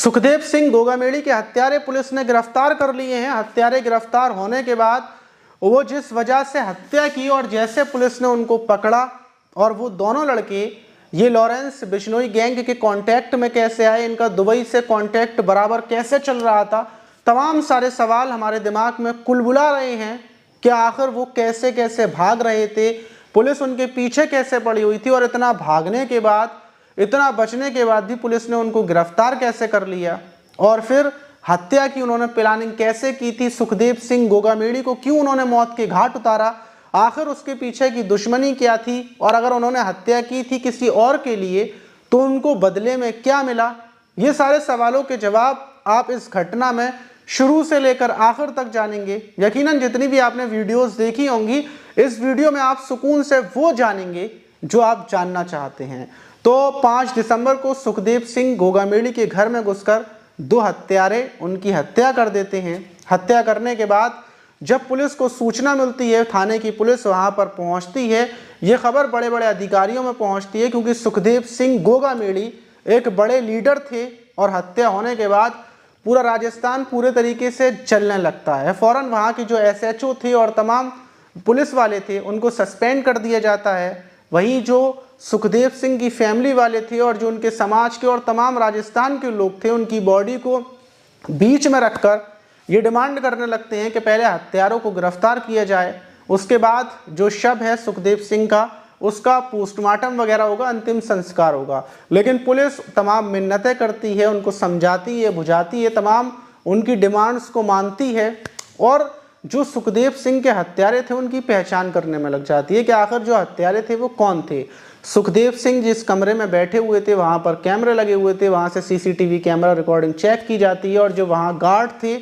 सुखदेव सिंह गोगामेड़ी के हत्यारे पुलिस ने गिरफ्तार कर लिए हैं। हत्यारे गिरफ्तार होने के बाद वो जिस वजह से हत्या की और जैसे पुलिस ने उनको पकड़ा और वो दोनों लड़के ये लॉरेंस बिश्नोई गैंग के कांटेक्ट में कैसे आए, इनका दुबई से कांटेक्ट बराबर कैसे चल रहा था, तमाम सारे सवाल हमारे दिमाग में कुलबुला रहे हैं कि आखिर वो कैसे कैसे भाग रहे थे, पुलिस उनके पीछे कैसे पड़ी हुई थी और इतना भागने के बाद, इतना बचने के बाद भी पुलिस ने उनको गिरफ्तार कैसे कर लिया और फिर हत्या की उन्होंने प्लानिंग कैसे की थी, सुखदेव सिंह गोगामेड़ी को क्यों उन्होंने मौत के घाट उतारा, आखिर उसके पीछे की दुश्मनी क्या थी और अगर उन्होंने हत्या की थी किसी और के लिए तो उनको बदले में क्या मिला। ये सारे सवालों के जवाब आप इस घटना में शुरू से लेकर आखिर तक जानेंगे। यकीनन जितनी भी आपने वीडियोस देखी होंगी, इस वीडियो में आप सुकून से वो जानेंगे जो आप जानना चाहते हैं। तो 5 दिसंबर को सुखदेव सिंह गोगामेड़ी के घर में घुसकर 2 हत्यारे उनकी हत्या कर देते हैं। हत्या करने के बाद जब पुलिस को सूचना मिलती है, थाने की पुलिस वहां पर पहुंचती है, ये खबर बड़े बड़े अधिकारियों में पहुंचती है क्योंकि सुखदेव सिंह गोगामेड़ी एक बड़े लीडर थे और हत्या होने के बाद पूरा राजस्थान पूरे तरीके से चलने लगता है। फौरन वहाँ के जो SHO थे और तमाम पुलिस वाले थे उनको सस्पेंड कर दिया जाता है। वहीं जो सुखदेव सिंह की फैमिली वाले थे और जो उनके समाज के और तमाम राजस्थान के लोग थे, उनकी बॉडी को बीच में रखकर ये डिमांड करने लगते हैं कि पहले हत्यारों को गिरफ्तार किया जाए, उसके बाद जो शव है सुखदेव सिंह का उसका पोस्टमार्टम वगैरह होगा, अंतिम संस्कार होगा। लेकिन पुलिस तमाम मिन्नतें करती है, उनको समझाती है, बुझाती है, तमाम उनकी डिमांड्स को मानती है और जो सुखदेव सिंह के हत्यारे थे उनकी पहचान करने में लग जाती है कि आखिर जो हत्यारे थे वो कौन थे। सुखदेव सिंह जिस कमरे में बैठे हुए थे वहाँ पर कैमरे लगे हुए थे, वहाँ से CCTV कैमरा रिकॉर्डिंग चेक की जाती है और जो वहाँ गार्ड थे,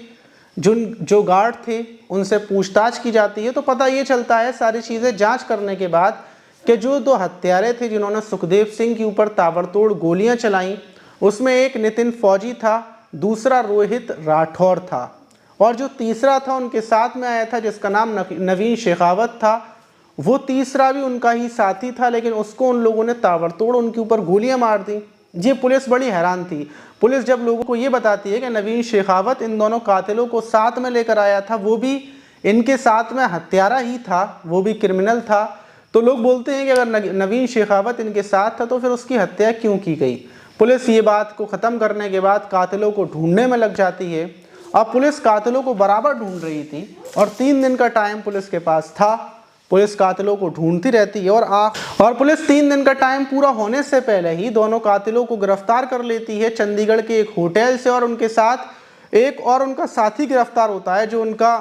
जो गार्ड थे उनसे पूछताछ की जाती है। तो पता ये चलता है सारी चीज़ें जांच करने के बाद कि जो 2 हत्यारे थे जिन्होंने सुखदेव सिंह के ऊपर ताबड़तोड़ गोलियां चलाईं, उसमें एक नितिन फौजी था, दूसरा रोहित राठौर था और जो तीसरा था उनके साथ में आया था जिसका नाम नवीन शेखावत था, वो तीसरा भी उनका ही साथी था लेकिन उसको उन लोगों ने ताबड़तोड़ उनके ऊपर गोलियां मार दी। ये पुलिस बड़ी हैरान थी। पुलिस जब लोगों को ये बताती है कि नवीन शेखावत इन दोनों कातिलों को साथ में लेकर आया था, वो भी इनके साथ में हत्यारा ही था, वो भी क्रिमिनल था, तो लोग बोलते हैं कि अगर नवीन शेखावत इनके साथ था तो फिर उसकी हत्या क्यों की गई। पुलिस ये बात को ख़त्म करने के बाद कातिलों को ढूंढने में लग जाती है। अब पुलिस कातिलों को बराबर ढूंढ रही थी और 3 दिन का टाइम पुलिस के पास था। पुलिस कातिलों को ढूंढती रहती है और पुलिस 3 दिन का टाइम पूरा होने से पहले ही दोनों कातिलों को गिरफ्तार कर लेती है चंडीगढ़ के एक होटल से और उनके साथ एक और उनका साथी गिरफ्तार होता है जो उनका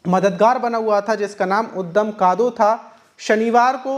मददगार बना हुआ था जिसका नाम उद्दम कादो था। शनिवार को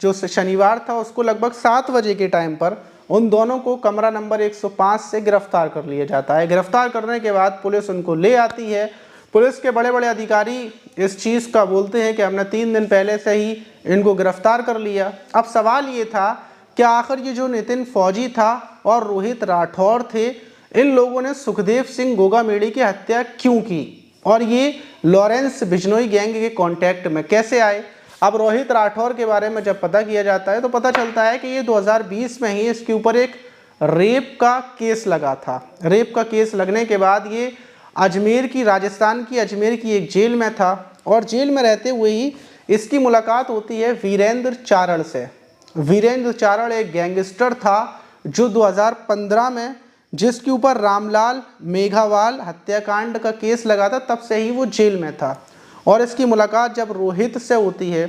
जो शनिवार था उसको लगभग 7 बजे के टाइम पर उन दोनों को कमरा नंबर 105 से गिरफ्तार कर लिया जाता है। गिरफ्तार करने के बाद पुलिस उनको ले आती है। पुलिस के बड़े बड़े अधिकारी इस चीज़ का बोलते हैं कि हमने 3 दिन पहले से ही इनको गिरफ्तार कर लिया। अब सवाल ये था कि आखिर ये जो नितिन फौजी था और रोहित राठौर थे, इन लोगों ने सुखदेव सिंह गोगामेड़ी की हत्या क्यों की और ये लॉरेंस बिश्नोई गैंग के कांटेक्ट में कैसे आए। अब रोहित राठौर के बारे में जब पता किया जाता है तो पता चलता है कि ये 2020 में ही इसके ऊपर एक रेप का केस लगा था। रेप का केस लगने के बाद ये अजमेर की, राजस्थान की अजमेर की एक जेल में था और जेल में रहते हुए ही इसकी मुलाकात होती है वीरेंद्र चारण से। वीरेंद्र चारण एक गैंगस्टर था जो 2015 में जिसके ऊपर रामलाल मेघावाल हत्याकांड का केस लगा था, तब से ही वो जेल में था। और इसकी मुलाकात जब रोहित से होती है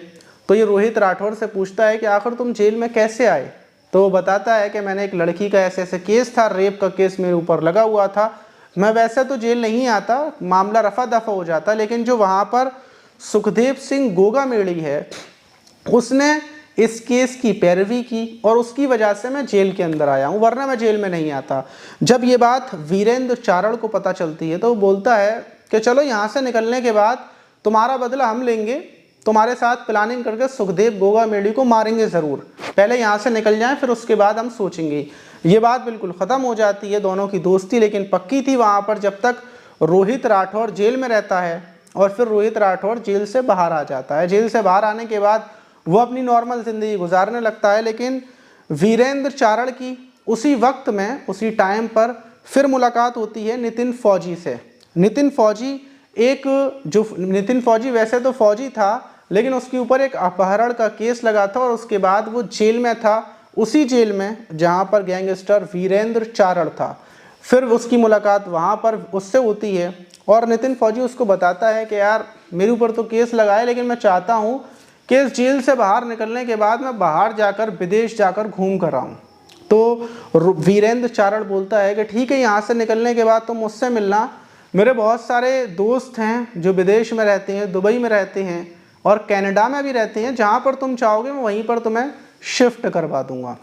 तो ये रोहित राठौर से पूछता है कि आखिर तुम जेल में कैसे आए। तो वो बताता है कि मैंने एक लड़की का ऐसे केस था, रेप का केस मेरे ऊपर लगा हुआ था, मैं वैसे तो जेल नहीं आता, मामला रफा दफा हो जाता, लेकिन जो वहाँ पर सुखदेव सिंह गोगामेड़ी है उसने इस केस की पैरवी की और उसकी वजह से मैं जेल के अंदर आया हूँ, वरना मैं जेल में नहीं आता। जब ये बात वीरेंद्र चारण को पता चलती है तो वो बोलता है कि चलो यहाँ से निकलने के बाद तुम्हारा बदला हम लेंगे, तुम्हारे साथ प्लानिंग करके सुखदेव गोगामेड़ी को मारेंगे ज़रूर, पहले यहाँ से निकल जाएं फिर उसके बाद हम सोचेंगे। ये बात बिल्कुल ख़त्म हो जाती है। दोनों की दोस्ती लेकिन पक्की थी वहाँ पर जब तक रोहित राठौर जेल में रहता है और फिर रोहित राठौर जेल से बाहर आ जाता है। जेल से बाहर आने के बाद वो अपनी नॉर्मल ज़िंदगी गुजारने लगता है, लेकिन वीरेंद्र चारण की उसी वक्त में, उसी टाइम पर फिर मुलाकात होती है नितिन फौजी से। नितिन फौजी वैसे तो फौजी था, लेकिन उसके ऊपर एक अपहरण का केस लगा था और उसके बाद वो जेल में था, उसी जेल में जहाँ पर गैंगस्टर वीरेंद्र चारण था। फिर उसकी मुलाकात वहाँ पर उससे होती है और नितिन फौजी उसको बताता है कि यार मेरे ऊपर तो केस लगा है, लेकिन मैं चाहता हूँ कि इस जेल से बाहर निकलने के बाद मैं बाहर जाकर विदेश जाकर घूम कर आऊँ। तो वीरेंद्र चारण बोलता है कि ठीक है, यहाँ से निकलने के बाद तुम मुझसे मिलना, मेरे बहुत सारे दोस्त हैं जो विदेश में रहते हैं, दुबई में रहते हैं और कनाडा में भी रहते हैं, जहाँ पर तुम चाहोगे मैं वहीं पर तुम्हें शिफ्ट करवा दूंगा।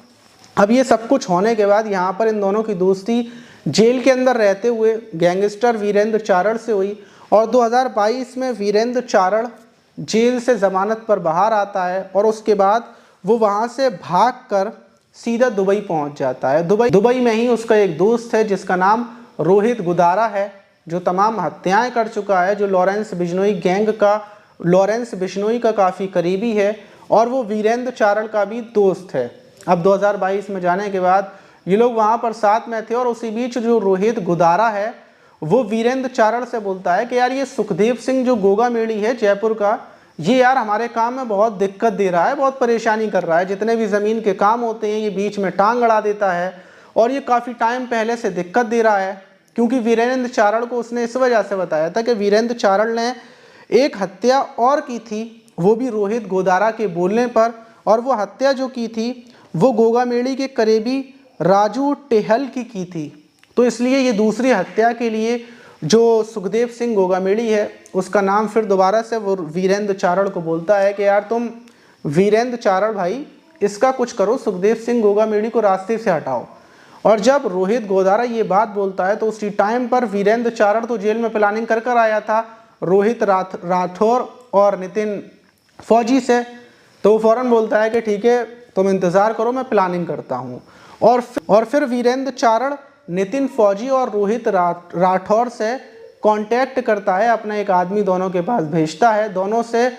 अब ये सब कुछ होने के बाद यहाँ पर इन दोनों की दोस्ती जेल के अंदर रहते हुए गैंगस्टर वीरेंद्र चारण से हुई और 2022 में वीरेंद्र चारण जेल से ज़मानत पर बाहर आता है और उसके बाद वो वहाँ से भागकर सीधा दुबई पहुँच जाता है। दुबई में ही उसका एक दोस्त है जिसका नाम रोहित गुदारा है, जो तमाम हत्याएं कर चुका है, जो लॉरेंस बिश्नोई गैंग का, लॉरेंस बिश्नोई का काफ़ी करीबी है और वो वीरेंद्र चारण का भी दोस्त है। अब 2022 में जाने के बाद ये लोग वहाँ पर साथ में थे और उसी बीच जो रोहित गुदारा है वो वीरेंद्र चारण से बोलता है कि यार ये सुखदेव सिंह जो गोगा मेड़ी है जयपुर का, ये यार हमारे काम में बहुत दिक्कत दे रहा है, बहुत परेशानी कर रहा है, जितने भी ज़मीन के काम होते हैं ये बीच में टांग अड़ा देता है और ये काफ़ी टाइम पहले से दिक्कत दे रहा है। क्योंकि वीरेंद्र चारण को उसने इस वजह से बताया था कि वीरेंद्र चारण ने एक हत्या और की थी, वो भी रोहित गोदारा के बोलने पर, और वो हत्या जो की थी वो गोगा मेड़ी के करीबी राजू टेहल की थी। तो इसलिए ये दूसरी हत्या के लिए जो सुखदेव सिंह गोगा मेड़ी है उसका नाम फिर दोबारा से वो वीरेंद्र चारण को बोलता है कि यार तुम वीरेंद्र चारण भाई इसका कुछ करो, सुखदेव सिंह गोगा मेड़ी को रास्ते से हटाओ। और जब रोहित गोदारा ये बात बोलता है तो उसी टाइम पर वीरेंद्र चारण तो जेल में प्लानिंग कर आया था रोहित राठौर और नितिन फौजी से, तो वो फ़ौरन बोलता है कि ठीक है तुम इंतज़ार करो, मैं प्लानिंग करता हूँ। और फिर वीरेंद्र चारण नितिन फौजी और रोहित राठौर से कांटेक्ट करता है, अपना एक आदमी दोनों के पास भेजता है, दोनों से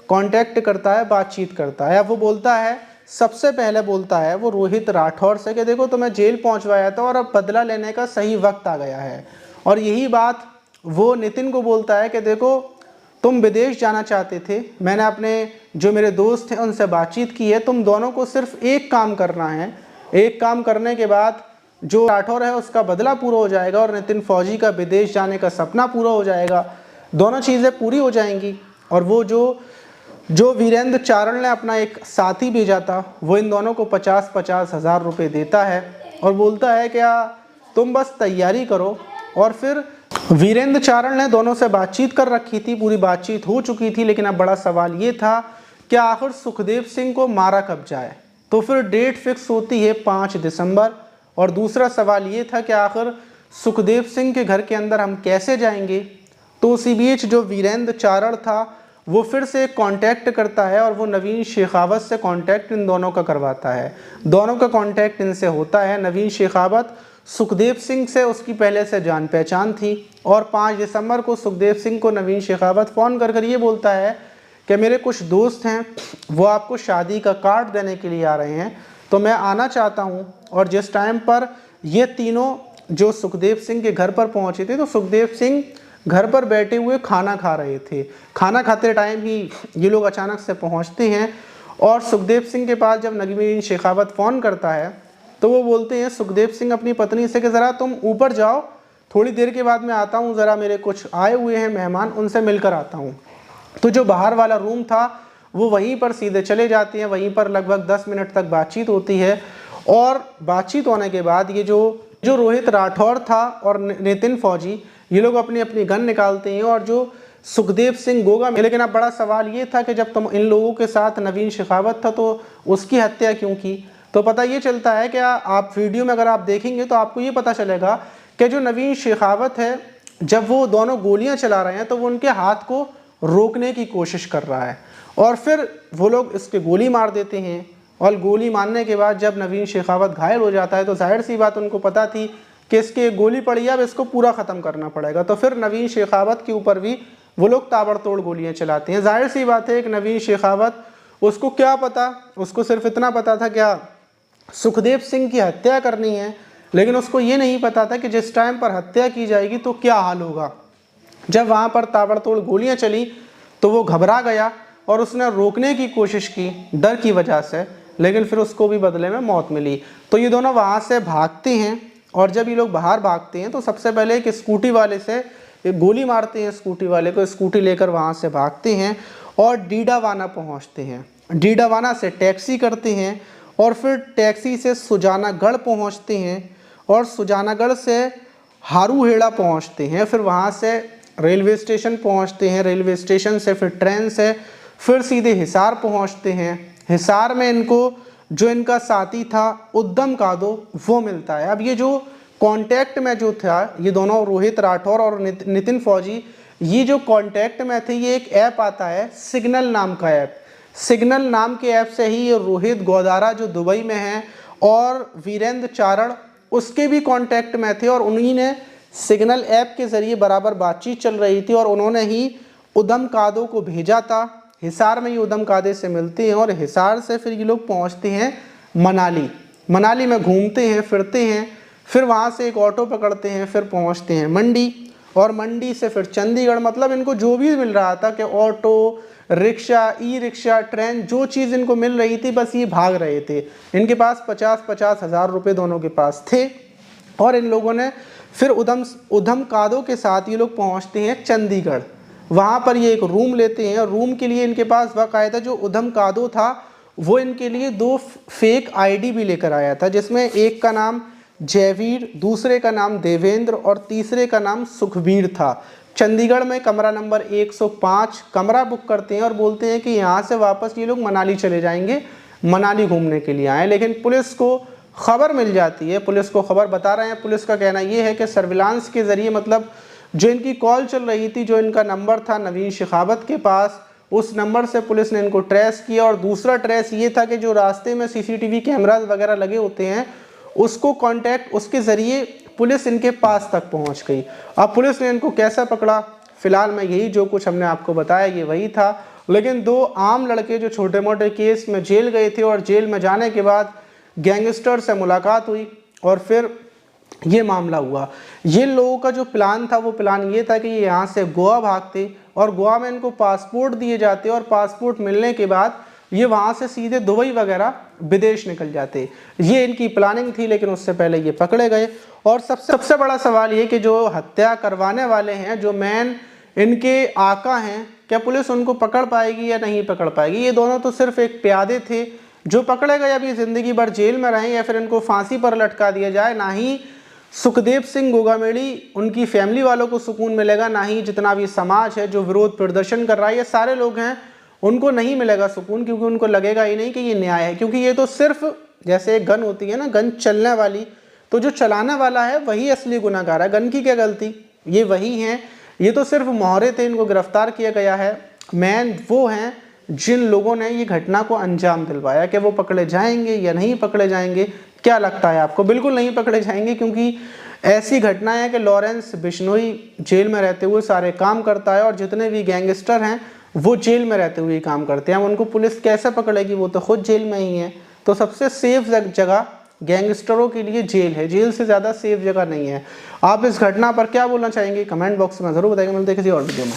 कांटेक्ट करता है, बातचीत करता है। अब वो बोलता है, सबसे पहले बोलता है वो रोहित राठौर से कि देखो तुम्हें जेल पहुंचवाया था और अब बदला लेने का सही वक्त आ गया है। और यही बात वो नितिन को बोलता है कि देखो तुम विदेश जाना चाहते थे, मैंने अपने जो मेरे दोस्त हैं उनसे बातचीत की है, तुम दोनों को सिर्फ एक काम करना है, एक काम करने के बाद जो राठौर है उसका बदला पूरा हो जाएगा और नितिन फौजी का विदेश जाने का सपना पूरा हो जाएगा, दोनों चीज़ें पूरी हो जाएंगी। और वो जो वीरेंद्र चारण ने अपना एक साथी भेजा था वो इन दोनों को 50-50 हज़ार रुपये देता है और बोलता है क्या तुम बस तैयारी करो। और फिर वीरेंद्र चारण ने दोनों से बातचीत कर रखी थी, पूरी बातचीत हो चुकी थी, लेकिन अब बड़ा सवाल ये था कि आखिर सुखदेव सिंह को मारा कब जाए। तो फिर डेट फिक्स होती है 5 दिसंबर। और दूसरा सवाल ये था कि आखिर सुखदेव सिंह के घर के अंदर हम कैसे जाएंगे। तो उसी बीच जो वीरेंद्र चारण था वो फिर से कांटेक्ट करता है और वो नवीन शेखावत से कांटेक्ट इन दोनों का करवाता है, दोनों का कांटेक्ट इनसे होता है। नवीन शेखावत सुखदेव सिंह से उसकी पहले से जान पहचान थी और 5 दिसंबर को सुखदेव सिंह को नवीन शेखावत फ़ोन कर ये बोलता है कि मेरे कुछ दोस्त हैं वो आपको शादी का कार्ड देने के लिए आ रहे हैं, तो मैं आना चाहता हूँ। और जिस टाइम पर ये तीनों जो सुखदेव सिंह के घर पर पहुँचे थे तो सुखदेव सिंह घर पर बैठे हुए खाना खा रहे थे, खाना खाते टाइम ही ये लोग अचानक से पहुँचते हैं और सुखदेव सिंह के पास जब नवीन शेखावत फ़ोन करता है तो वो बोलते हैं सुखदेव सिंह अपनी पत्नी से कि ज़रा तुम ऊपर जाओ, थोड़ी देर के बाद मैं आता हूँ, ज़रा मेरे कुछ आए हुए हैं मेहमान, उनसे मिलकर आता हूँ। तो जो बाहर वाला रूम था वो वहीं पर सीधे चले जाते हैं, वहीं पर लगभग 10 मिनट तक बातचीत होती है। और बातचीत होने के बाद ये जो रोहित राठौर था और नितिन फौजी ये लोग अपनी अपनी गन निकालते हैं और जो सुखदेव सिंह गोगा में, लेकिन अब बड़ा सवाल ये था कि जब तुम इन लोगों के साथ नवीन शेखावत था तो उसकी हत्या क्यों की। तो पता ये चलता है कि आप वीडियो में अगर आप देखेंगे तो आपको ये पता चलेगा कि जो नवीन शेखावत है जब वो दोनों गोलियां चला रहे हैं तो वो उनके हाथ को रोकने की कोशिश कर रहा है और फिर वो लोग इसके गोली मार देते हैं। और गोली मारने के बाद जब नवीन शेखावत घायल हो जाता है तो जाहिर सी बात उनको पता थी कि इसके गोली पड़ी, अब इसको पूरा ख़त्म करना पड़ेगा। तो फिर नवीन शेखावत के ऊपर भी वो लोग ताबड़तोड़ गोलियां चलाते हैं। जाहिर सी बात है कि नवीन शेखावत, उसको क्या पता, उसको सिर्फ इतना पता था क्या सुखदेव सिंह की हत्या करनी है, लेकिन उसको ये नहीं पता था कि जिस टाइम पर हत्या की जाएगी तो क्या हाल होगा। जब वहाँ पर ताबड़तोड़ गोलियाँ चली तो वो घबरा गया और उसने रोकने की कोशिश की डर की वजह से, लेकिन फिर उसको भी बदले में मौत मिली। तो ये दोनों वहाँ से भागते हैं और जब ये लोग बाहर भागते हैं तो सबसे पहले एक स्कूटी वाले से गोली मारते हैं, स्कूटी वाले को, स्कूटी लेकर वहाँ से भागते हैं और डीडावाना पहुँचते हैं। डीडावाना से टैक्सी करते हैं और फिर टैक्सी से सुजानागढ़ पहुँचते हैं और सुजानागढ़ से हारूहेड़ा पहुँचते हैं। फिर वहाँ से रेलवे स्टेशन पहुँचते हैं, रेलवे स्टेशन से फिर ट्रेन से फिर सीधे हिसार पहुँचते हैं। हिसार में इनको जो इनका साथी था उद्दम कादो वो मिलता है। अब ये जो कांटेक्ट में जो था, ये दोनों रोहित राठौर और नितिन फौजी, ये जो कांटेक्ट में थे, ये एक ऐप आता है सिग्नल नाम का ऐप। सिग्नल नाम के ऐप से ही ये रोहित गोदारा जो दुबई में है और वीरेंद्र चारण उसके भी कांटेक्ट में थे और उन्हीं ने सिग्नल ऐप के ज़रिए बराबर बातचीत चल रही थी और उन्होंने ही उद्दम कादो को भेजा था। हिसार में ये उद्दम कादे से मिलते हैं और हिसार से फिर ये लोग पहुंचते हैं मनाली। मनाली में घूमते हैं फिरते हैं, फिर वहाँ से एक ऑटो पकड़ते हैं, फिर पहुँचते हैं मंडी और मंडी से फिर चंडीगढ़। मतलब इनको जो भी मिल रहा था कि auto, rickshaw, e rickshaw, train, जो चीज़ इनको मिल रही थी बस ये भाग रहे थे। इनके पास 50-50 हज़ार रुपये दोनों के पास थे और इन लोगों ने फिर उद्दम कादो के साथ ये लोग पहुँचते हैं चंडीगढ़। वहाँ पर ये एक रूम लेते हैं और रूम के लिए इनके पास बाकायदा जो उद्दम कादो था वो इनके लिए 2 फेक आईडी भी लेकर आया था, जिसमें एक का नाम जयवीर, दूसरे का नाम देवेंद्र और तीसरे का नाम सुखबीर था। चंडीगढ़ में कमरा नंबर 105 कमरा बुक करते हैं और बोलते हैं कि यहाँ से वापस ये लोग मनाली चले जाएंगे, मनाली घूमने के लिए आए। लेकिन पुलिस को खबर मिल जाती है, पुलिस को खबर बता रहे हैं। पुलिस का कहना ये है कि सर्विलांस के ज़रिए, मतलब जो इनकी कॉल चल रही थी, जो इनका नंबर था नवीन शेखावत के पास, उस नंबर से पुलिस ने इनको ट्रेस किया। और दूसरा ट्रेस ये था कि जो रास्ते में सीसीटीवी कैमरास वगैरह लगे होते हैं उसको कांटेक्ट, उसके ज़रिए पुलिस इनके पास तक पहुंच गई। अब पुलिस ने इनको कैसे पकड़ा, फिलहाल में यही जो कुछ हमने आपको बताया ये वही था। लेकिन 2 आम लड़के जो छोटे मोटे केस में जेल गए थे और जेल में जाने के बाद गैंगस्टर से मुलाकात हुई और फिर ये मामला हुआ। ये लोगों का जो प्लान था वो प्लान ये था कि ये यहाँ से गोवा भागते और गोवा में इनको पासपोर्ट दिए जाते और पासपोर्ट मिलने के बाद ये वहाँ से सीधे दुबई वगैरह विदेश निकल जाते। ये इनकी प्लानिंग थी, लेकिन उससे पहले ये पकड़े गए। और सबसे बड़ा सवाल ये कि जो हत्या करवाने वाले हैं, जो मेन इनके आका हैं, क्या पुलिस उनको पकड़ पाएगी या नहीं पकड़ पाएगी। ये दोनों तो सिर्फ एक प्यादे थे जो पकड़े गए, अभी ज़िंदगी भर जेल में रहें या फिर इनको फांसी पर लटका दिया जाए। ना ही सुखदेव सिंह गोगामेड़ी उनकी फैमिली वालों को सुकून मिलेगा, ना ही जितना भी समाज है जो विरोध प्रदर्शन कर रहा है, ये सारे लोग हैं, उनको नहीं मिलेगा सुकून, क्योंकि उनको लगेगा ही नहीं कि ये न्याय है। क्योंकि ये तो सिर्फ जैसे एक गन होती है ना, गन चलने वाली, तो जो चलाने वाला है वही असली गुनाहगार है। गन की क्या गलती, ये वही हैं। ये तो सिर्फ मोहरे थे, इनको गिरफ्तार किया गया है। मैन वो हैं जिन लोगों ने ये घटना को अंजाम दिलवाया। कि वो पकड़े जाएंगे या नहीं पकड़े जाएंगे, क्या लगता है आपको? बिल्कुल नहीं पकड़े जाएंगे, क्योंकि ऐसी घटना है कि लॉरेंस बिश्नोई जेल में रहते हुए सारे काम करता है और जितने भी गैंगस्टर हैं वो जेल में रहते हुए काम करते हैं। उनको पुलिस कैसे पकड़ेगी, वो तो खुद जेल में ही है। तो सबसे सेफ जगह गैंगस्टरों के लिए जेल है, जेल से ज़्यादा सेफ जगह नहीं है। आप इस घटना पर क्या बोलना चाहेंगे, कमेंट बॉक्स में ज़रूर बताइए। मिलते हैं किसी और वीडियो में।